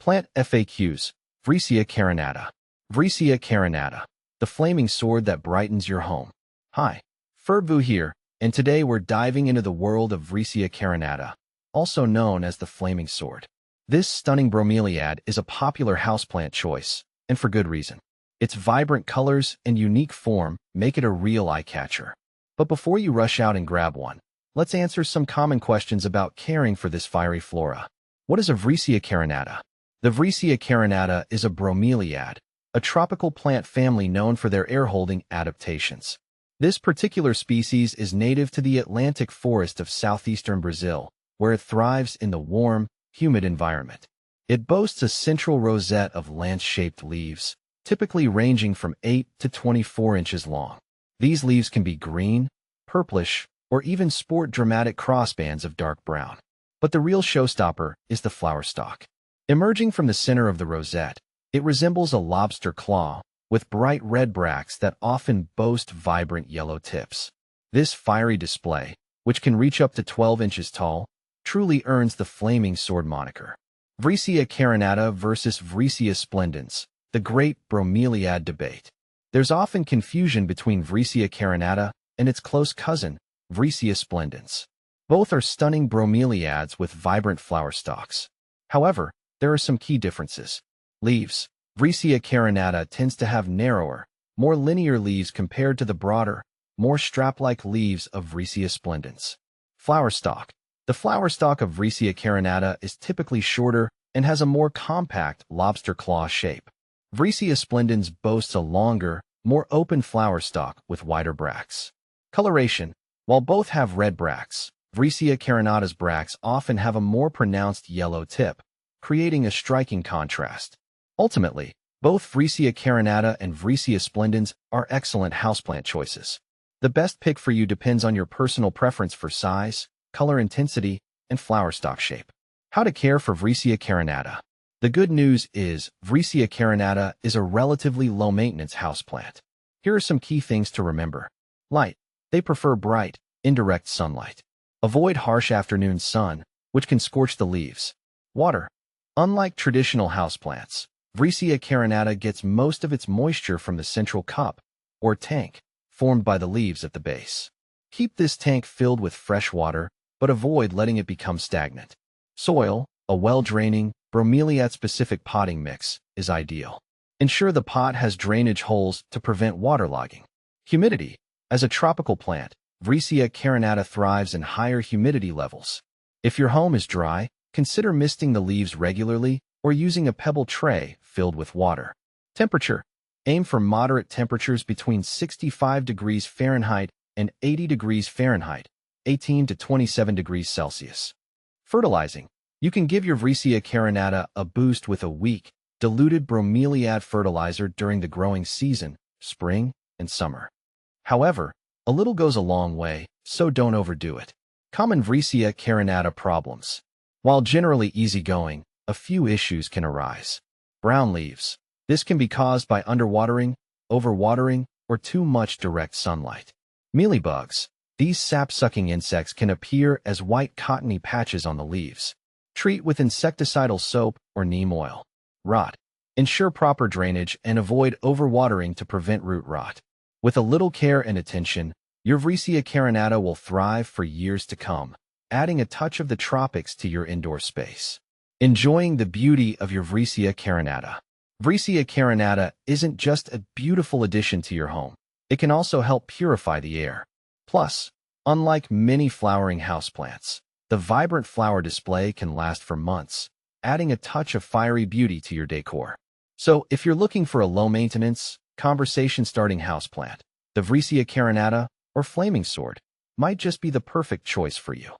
Plant FAQs. Vriesea carinata. Vriesea carinata, the flaming sword that brightens your home. Hi, Vriesea here, and today we're diving into the world of Vriesea carinata, also known as the flaming sword. This stunning bromeliad is a popular houseplant choice, and for good reason. Its vibrant colors and unique form make it a real eye-catcher. But before you rush out and grab one, let's answer some common questions about caring for this fiery flora. What is a Vriesea carinata? The Vriesea carinata is a bromeliad, a tropical plant family known for their air-holding adaptations. This particular species is native to the Atlantic forest of southeastern Brazil, where it thrives in the warm, humid environment. It boasts a central rosette of lance-shaped leaves, typically ranging from 8 to 24 inches long. These leaves can be green, purplish, or even sport dramatic crossbands of dark brown. But the real showstopper is the flower stalk. Emerging from the center of the rosette, it resembles a lobster claw, with bright red bracts that often boast vibrant yellow tips. This fiery display, which can reach up to 12 inches tall, truly earns the flaming sword moniker. Vriesea carinata versus Vriesea splendens, the great bromeliad debate. There's often confusion between Vriesea carinata and its close cousin, Vriesea splendens. Both are stunning bromeliads with vibrant flower stalks. However, there are some key differences. Leaves. Vriesea carinata tends to have narrower, more linear leaves compared to the broader, more strap-like leaves of Vriesea splendens. Flower stalk. The flower stalk of Vriesea carinata is typically shorter and has a more compact lobster claw shape. Vriesea splendens boasts a longer, more open flower stalk with wider bracts. Coloration. While both have red bracts, Vriesea carinata's bracts often have a more pronounced yellow tip, creating a striking contrast. Ultimately, both Vriesea carinata and Vriesea splendens are excellent houseplant choices. The best pick for you depends on your personal preference for size, color intensity, and flower stalk shape. How to care for Vriesea carinata. The good news is Vriesea carinata is a relatively low-maintenance houseplant. Here are some key things to remember. Light. They prefer bright, indirect sunlight. Avoid harsh afternoon sun, which can scorch the leaves. Water. Unlike traditional houseplants, Vriesea carinata gets most of its moisture from the central cup, or tank, formed by the leaves at the base. Keep this tank filled with fresh water, but avoid letting it become stagnant. Soil. A well-draining, bromeliad-specific potting mix is ideal. Ensure the pot has drainage holes to prevent waterlogging. Humidity. As a tropical plant, Vriesea carinata thrives in higher humidity levels. If your home is dry, consider misting the leaves regularly or using a pebble tray filled with water. Temperature. Aim for moderate temperatures between 65 degrees Fahrenheit and 80 degrees Fahrenheit, 18 to 27 degrees Celsius. Fertilizing. You can give your Vriesea carinata a boost with a weak, diluted bromeliad fertilizer during the growing season, spring and summer. However, a little goes a long way, so don't overdo it. Common Vriesea carinata problems. While generally easygoing, a few issues can arise. Brown leaves. This can be caused by underwatering, overwatering, or too much direct sunlight. Mealybugs. These sap-sucking insects can appear as white cottony patches on the leaves. Treat with insecticidal soap or neem oil. Rot. Ensure proper drainage and avoid overwatering to prevent root rot. With a little care and attention, your Vriesea carinata will thrive for years to come, adding a touch of the tropics to your indoor space. Enjoying the beauty of your Vriesea carinata. Vriesea carinata isn't just a beautiful addition to your home. It can also help purify the air. Plus, unlike many flowering houseplants, the vibrant flower display can last for months, adding a touch of fiery beauty to your decor. So, if you're looking for a low-maintenance, conversation-starting houseplant, the Vriesea carinata or flaming sword might just be the perfect choice for you.